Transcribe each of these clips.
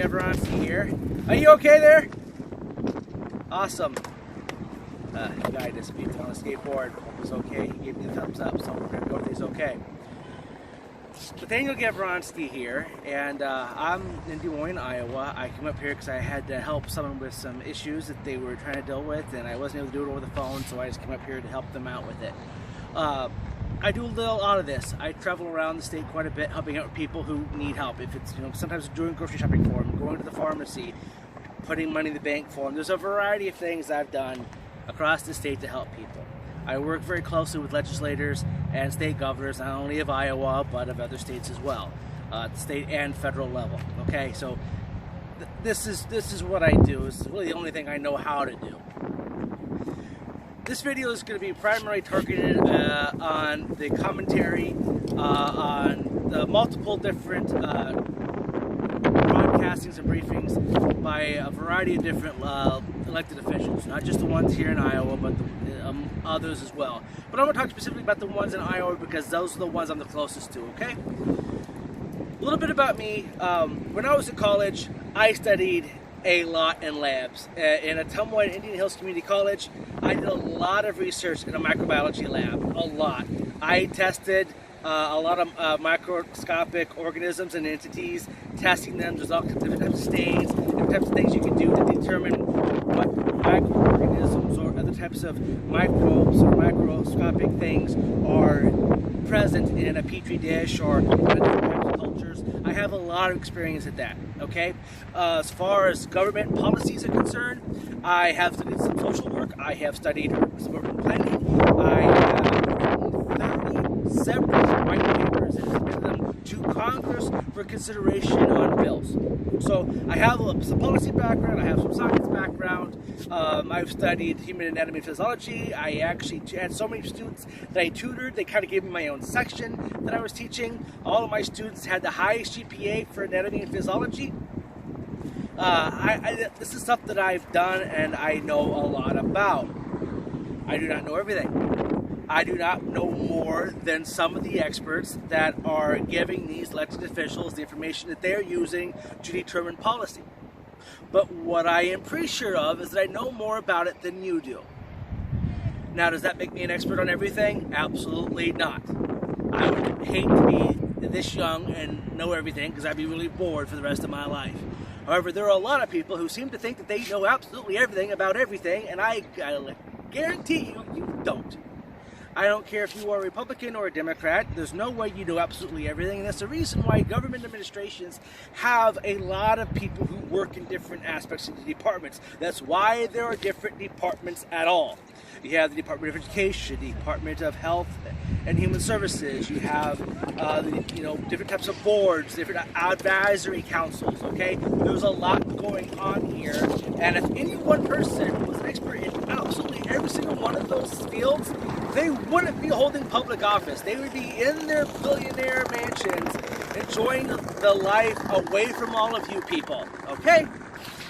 Everonsky here. Are you okay there? Awesome. The guy just beat on a skateboard. Hope he's okay. He gave me a thumbs up, so we're going to go with he's okay. Nathaniel Gavronsky here, and I'm in Des Moines, Iowa. I came up here because I had to help someone with some issues that they were trying to deal with, and I wasn't able to do it over the phone, so I just came up here to help them out with it. I do a lot of this. I travel around the state quite a bit, helping out people who need help. If it's, sometimes doing grocery shopping for them, going to the pharmacy, putting money in the bank for them. There's a variety of things I've done across the state to help people. I work very closely with legislators and state governors, not only of Iowa, but of other states as well, at the state and federal level. Okay, so this is what I do. It's really the only thing I know how to do. This video is going to be primarily targeted on the commentary on the multiple different broadcastings and briefings by a variety of different elected officials, not just the ones here in Iowa, but the, others as well. But I'm going to talk specifically about the ones in Iowa because those are the ones I'm the closest to, okay? A little bit about me. When I was in college, I studied a lot in labs. In Ottumwa and Indian Hills Community College, I did a lot of research in a microbiology lab, a lot. I tested a lot of microscopic organisms and entities, testing them. There's all different types of stains, different types of things you can do to determine what microorganisms or other types of microbes or microscopic things are present in a petri dish or different types of cultures. I have a lot of experience at that, okay? As far as government policies are concerned, I have studied some social work, I have studied urban planning, I have written 30 separate white papers and submitted them to Congress for consideration on bills. So I have some policy background, I have some science background, I've studied human anatomy and physiology. I actually had so many students that I tutored, they kind of gave me my own section that I was teaching. All of my students had the highest GPA for anatomy and physiology. This is stuff that I've done and I know a lot about. I do not know everything. I do not know more than some of the experts that are giving these elected officials the information that they're using to determine policy. But what I am pretty sure of is that I know more about it than you do. Now, does that make me an expert on everything? Absolutely not. I would hate to be this young and know everything because I'd be really bored for the rest of my life. However, there are a lot of people who seem to think that they know absolutely everything about everything, and I guarantee you, you don't. I don't care if you are a Republican or a Democrat, there's no way you know absolutely everything, and that's the reason why government administrations have a lot of people who work in different aspects of the departments. That's why there are different departments at all. You have the Department of Education, the Department of Health and Human Services, you have different types of boards, different advisory councils, okay? There's a lot going on here, and if any one person was an expert in absolutely every single one of those fields, they wouldn't be holding public office. They would be in their billionaire mansions enjoying the life away from all of you people, okay?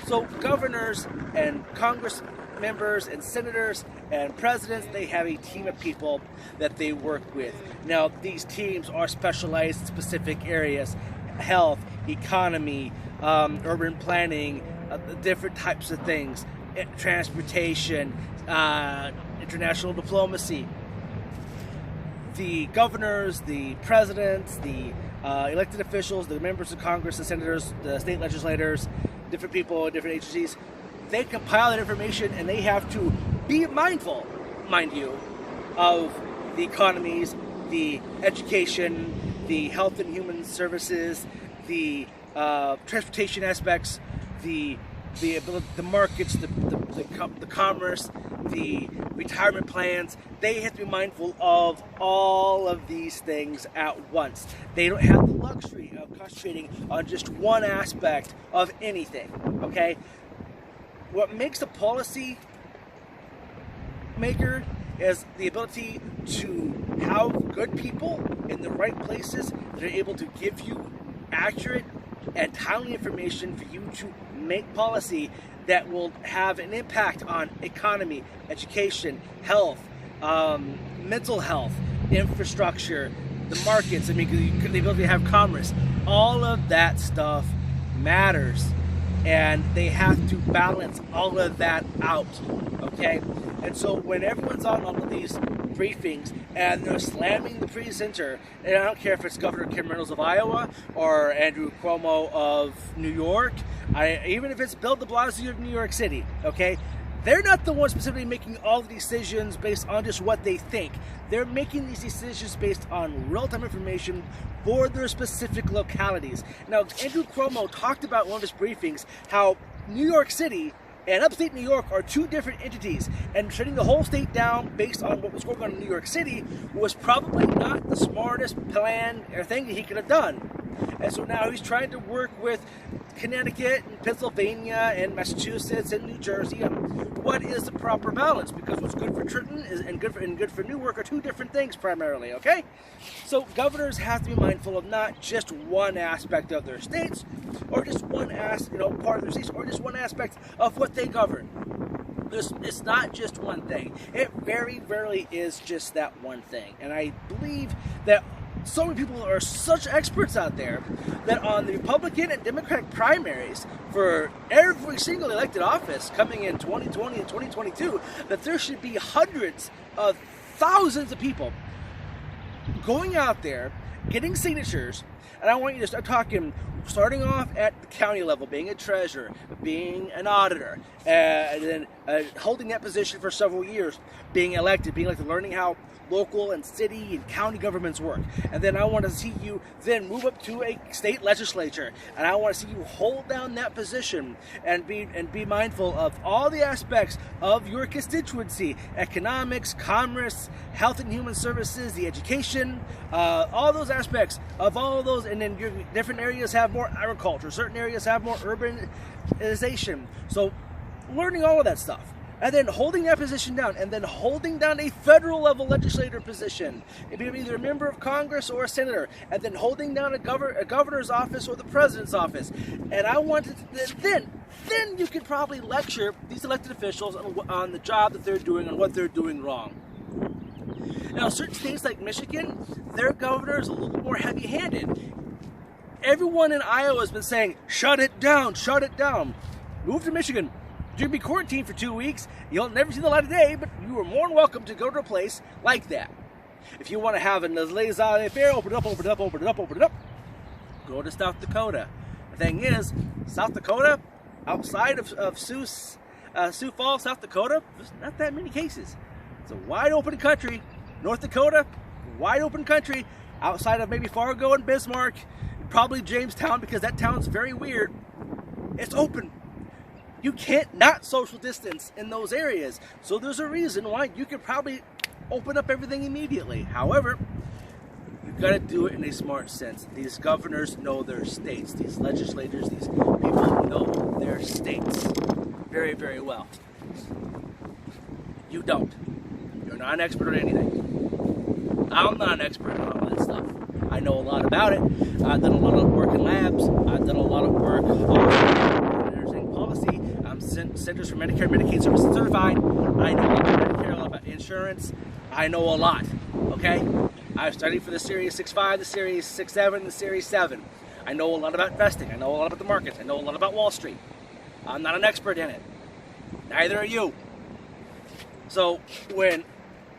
So governors and Congress members and senators and presidents, they have a team of people that they work with. Now, these teams are specialized in specific areas: health, economy, urban planning, different types of things, transportation, international diplomacy. The governors, the presidents, the elected officials, the members of Congress, the senators, the state legislators, different people, different agencies, they compile that information and they have to be mindful, mind you, of the economies, the education, the health and human services, the transportation aspects, the markets, the commerce, the retirement plans. They have to be mindful of all of these things at once. They don't have the luxury of concentrating on just one aspect of anything, okay? What makes a policy maker is the ability to have good people in the right places that are able to give you accurate and timely information for you to make policy that will have an impact on economy, education, health, mental health, infrastructure, the markets, the ability to have commerce. All of that stuff matters. and they have to balance all of that out, okay? And so when everyone's on all of these briefings and they're slamming the presenter, and I don't care if it's Governor Kim Reynolds of Iowa or Andrew Cuomo of New York, even if it's Bill de Blasio of New York City, okay? They're not the ones specifically making all the decisions based on just what they think. They're making these decisions based on real-time information for their specific localities. Now, Andrew Cuomo talked about in one of his briefings how New York City and upstate New York are two different entities, and shutting the whole state down based on what was going on in New York City was probably not the smartest plan or thing that he could have done. And so now he's trying to work with Connecticut and Pennsylvania and Massachusetts and New Jersey on what is the proper balance, because what's good for Trenton and good for Newark are two different things primarily, okay? So governors have to be mindful of not just one aspect of their states, or just one part of their states, or just one aspect of what they govern. It's not just one thing. It very rarely is just that one thing. And I believe that so many people are such experts out there that on the Republican and Democratic primaries for every single elected office coming in 2020 and 2022, that there should be hundreds of thousands of people going out there, getting signatures. And I want you to start talking, starting off at the county level, being a treasurer, being an auditor, and then holding that position for several years, being elected, learning how local and city and county governments work. And then I want to see you then move up to a state legislature, and I want to see you hold down that position and be mindful of all the aspects of your constituency: economics, commerce, health and human services, the education, all those aspects of all of those. And then your different areas have more agriculture, certain areas have more urbanization. So learning all of that stuff, and then holding that position down, and then holding down a federal level legislator position, either a member of Congress or a senator, and then holding down a governor's office or the president's office. And I wanted then you could probably lecture these elected officials on the job that they're doing and what they're doing wrong. Now, certain states like Michigan, their governor is a little more heavy-handed. Everyone in Iowa has been saying, shut it down, shut it down. Move to Michigan. You'll be quarantined for 2 weeks. You'll never see the light of day, but you are more than welcome to go to a place like that. If you want to have a laissez-faire, open it up, open it up, open it up, open it up, go to South Dakota. The thing is, South Dakota, outside of Sioux Falls, South Dakota, there's not that many cases. It's a wide open country. North Dakota, wide open country. Outside of maybe Fargo and Bismarck, probably Jamestown, because that town's very weird. It's open. You can't not social distance in those areas. So there's a reason why you could probably open up everything immediately. However, you've got to do it in a smart sense. These governors know their states. These legislators, these people know their states very, very well. You don't. You're not an expert on anything. I'm not an expert on all that stuff. I know a lot about it. I've done a lot of work in labs. I've done a lot of work on nursing policy. I'm Centers for Medicare and Medicaid Services certified. I know a lot about Medicare, a lot about insurance. I know a lot, okay? I've studied for the Series 6.5, the Series 6.7, the Series 7. I know a lot about investing. I know a lot about the markets. I know a lot about Wall Street. I'm not an expert in it. Neither are you. So when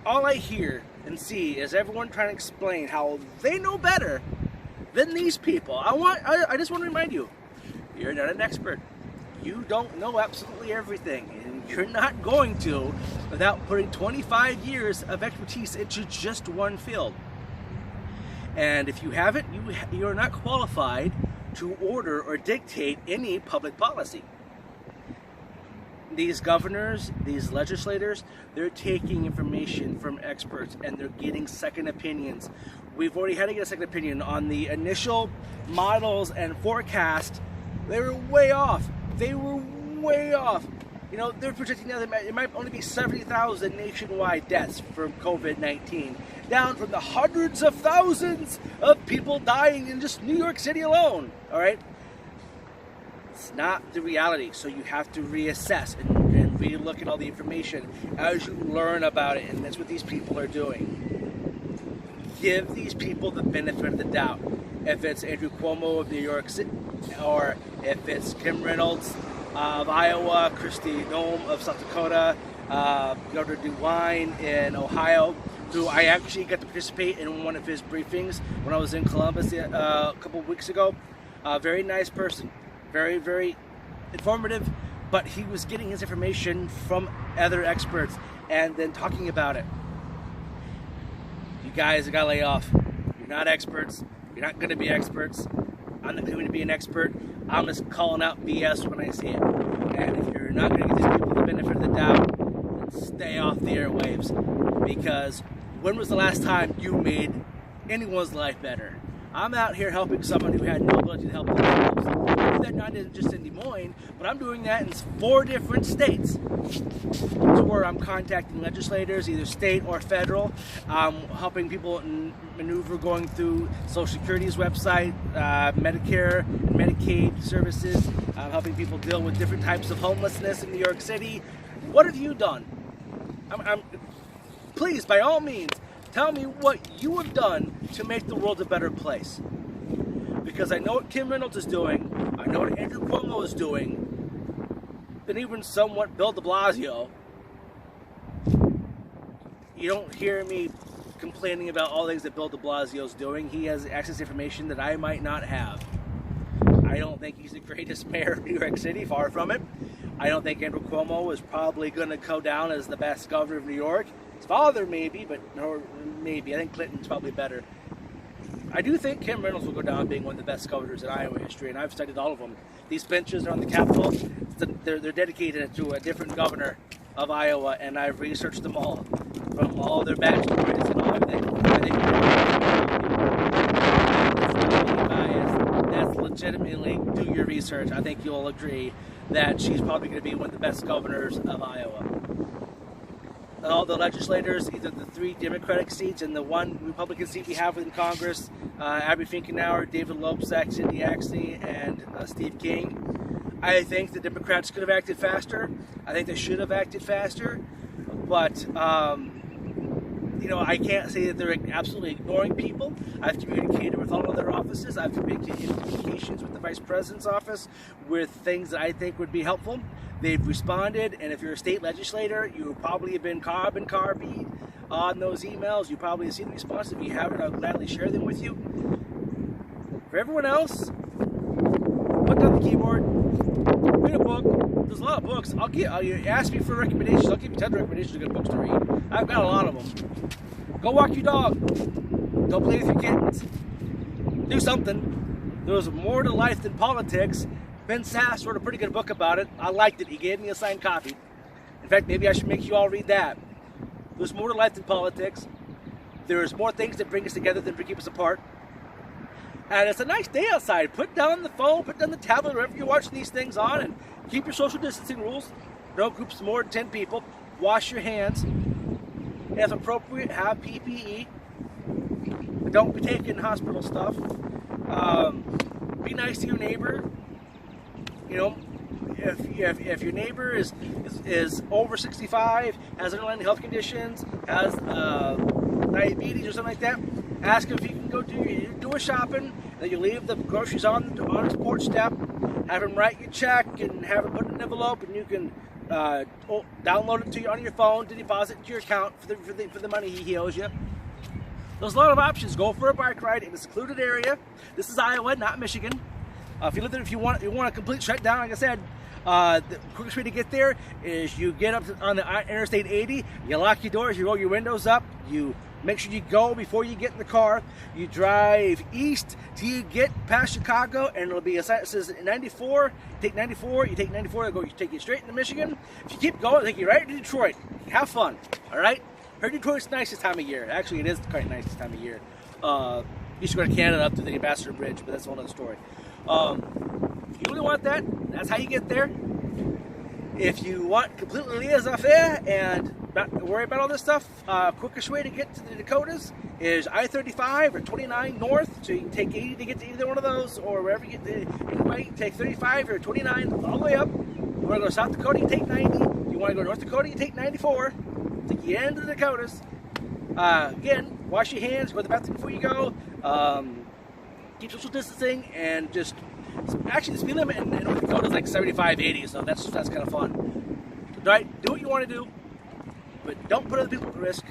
all I hear and see is everyone trying to explain how they know better than these people, I just want to remind you, you're not an expert. You don't know absolutely everything, and you're not going to without putting 25 years of expertise into just one field. And if you haven't, you're not qualified to order or dictate any public policy. These governors, these legislators, they're taking information from experts and they're getting second opinions. We've already had to get a second opinion on the initial models and forecast. They were way off. They were way off. You know, they're projecting now that it might only be 70,000 nationwide deaths from COVID-19, down from the hundreds of thousands of people dying in just New York City alone, all right? It's not the reality, so you have to reassess and re-look at all the information as you learn about it, and that's what these people are doing. Give these people the benefit of the doubt. If it's Andrew Cuomo of New York City, or if it's Kim Reynolds of Iowa, Kristi Noem of South Dakota, Governor DeWine in Ohio, who I actually got to participate in one of his briefings when I was in Columbus a couple of weeks ago. Very nice person, very, very informative, but he was getting his information from other experts and then talking about it. You guys got to lay off. You're not experts. You're not going to be experts. I'm not going to be an expert. I'm just calling out BS when I see it. And if you're not going to give these people the benefit of the doubt, then stay off the airwaves. Because when was the last time you made anyone's life better? I'm out here helping someone who had no ability to help themselves. I do that not just in Des Moines, but I'm doing that in 4 different states. To where I'm contacting legislators, either state or federal, helping people maneuver going through Social Security's website, Medicare, Medicaid services, helping people deal with different types of homelessness in New York City. What have you done? Please, by all means, tell me what you have done to make the world a better place. Because I know what Kim Reynolds is doing, I know what Andrew Cuomo is doing, and even somewhat Bill de Blasio. You don't hear me complaining about all the things that Bill de Blasio is doing. He has access to information that I might not have. I don't think he's the greatest mayor of New York City, far from it. I don't think Andrew Cuomo is probably going to go down as the best governor of New York. His father maybe, but no, maybe. I think Clinton's probably better. I do think Kim Reynolds will go down being one of the best governors in Iowa history, and I've studied all of them. These benches are on the Capitol. They're dedicated to a different governor of Iowa, and I've researched them all, from all their backstories and all everything. I think that's legitimately, do your research. I think you'll agree that she's probably going to be one of the best governors of Iowa. All the legislators, either the 3 Democratic seats and the 1 Republican seat we have in Congress, Abby Finkenauer, David Lopsack, Cindy Axne, and Steve King. I think the Democrats could have acted faster. I think they should have acted faster. But, I can't say that they're absolutely ignoring people. I've communicated with all of their offices. I've communications with the Vice President's office with things that I think would be helpful. They've responded, and if you're a state legislator, you probably have been carbon copied on those emails. You probably have seen the response. If you haven't, I'll gladly share them with you. For everyone else, put down the keyboard, read a book. There's a lot of books. You ask me for recommendations. I'll give you 10 recommendations of good books to read. I've got a lot of them. Go walk your dog. Don't play with your kittens. Do something. There's more to life than politics. Ben Sass wrote a pretty good book about it. I liked it. He gave me a signed copy. In fact, maybe I should make you all read that. There's more to life than politics. There's more things that bring us together than keep us apart. And it's a nice day outside. Put down the phone, put down the tablet, wherever you're watching these things on, and keep your social distancing rules. No groups more than 10 people. Wash your hands. If appropriate, have PPE. Don't be taking hospital stuff. Be nice to your neighbor. If your neighbor is over 65, has underlying health conditions, has diabetes or something like that, ask him if he can go do a shopping. Then you leave the groceries on his porch step. Have him write your check and have him put it in an envelope, and you can download it to you on your phone to deposit into your account for the money he owes you. There's a lot of options. Go for a bike ride in a secluded area. This is Iowa, not Michigan. If you live there, if you want a complete shutdown, like I said, the quickest way to get there is you get up on the Interstate 80, you lock your doors, you roll your windows up, you make sure you go before you get in the car, you drive east till you get past Chicago, and it'll be a sign that says 94, take 94, you take 94, you take you straight into Michigan. If you keep going, it'll take you right to Detroit. Have fun, all right? Heard Detroit's nice this time of year. Actually, it is quite nice this time of year. You should go to Canada up to the Ambassador Bridge, but that's a whole other story. If you really want that, that's how you get there. If you want completely laissez-faire and not worry about all this stuff, quickest way to get to the Dakotas is I-35 or 29 north, so you can take 80 to get to either one of those, or wherever you get to. Anyway, you take 35 or 29 all the way up. You want to go to South Dakota, you take 90. If you want to go to North Dakota, you take 94. Take you into the Dakotas. Again, wash your hands, go to the bathroom before you go. Keep social distancing, and just Actually, the speed limit in North Dakota is like 75, 80, so that's kind of fun. Right? Do what you want to do, but don't put other people at risk.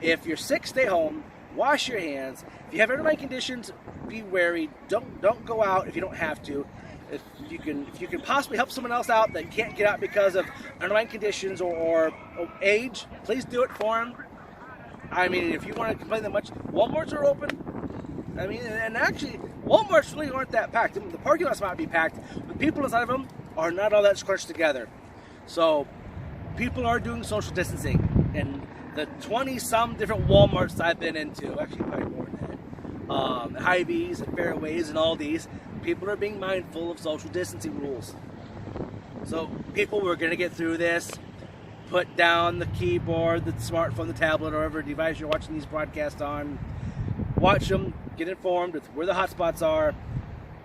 If you're sick, stay home. Wash your hands. If you have underlying conditions, be wary. Don't go out if you don't have to. If you can possibly help someone else out that can't get out because of underlying conditions or age, please do it for them. I mean, if you want to complain that much, Walmarts are open. I mean, and actually, Walmarts really aren't that packed. The parking lots might be packed, but people inside of them are not all that scrunched together. So people are doing social distancing. And the 20-some different Walmarts I've been into, actually probably more than that, Hy-Vees and Fairways and all these, people are being mindful of social distancing rules. So people, we're going to get through this. Put down the keyboard, the smartphone, the tablet, or whatever device you're watching these broadcasts on. Watch them, get informed with where the hotspots are,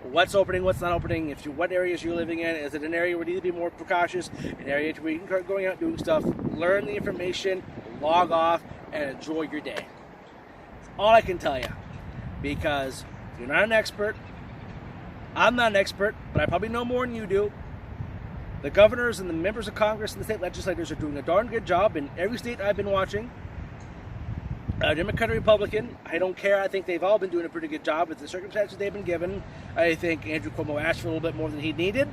what's opening, what's not opening, what areas you're living in. Is it an area where you need to be more precautious, an area where you can start going out doing stuff, learn the information, log off, and enjoy your day. That's all I can tell you, because you're not an expert. I'm not an expert, but I probably know more than you do. The governors and the members of Congress and the state legislators are doing a darn good job in every state I've been watching. Democrat or Republican, I don't care. I think they've all been doing a pretty good job with the circumstances they've been given. I think Andrew Cuomo asked for a little bit more than he needed,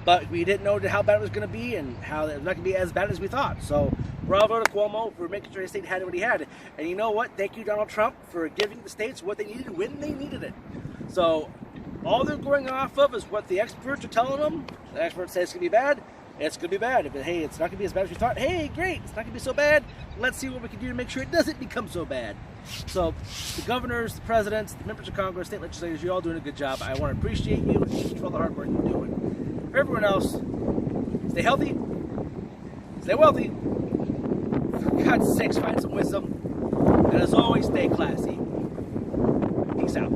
but we didn't know how bad it was going to be and how it was not going to be as bad as we thought. So bravo to Cuomo for making sure the state had what he had. And you know what? Thank you, Donald Trump, for giving the states what they needed when they needed it. So all they're going off of is what the experts are telling them. The experts say it's going to be bad. It's going to be bad. If it's not going to be as bad as we thought, hey, great, it's not going to be so bad. Let's see what we can do to make sure it doesn't become so bad. So the governors, the presidents, the members of Congress, state legislators, you're all doing a good job. I want to appreciate you for all the hard work you're doing. For everyone else, stay healthy, stay wealthy. For God's sakes, find some wisdom. And as always, stay classy. Peace out.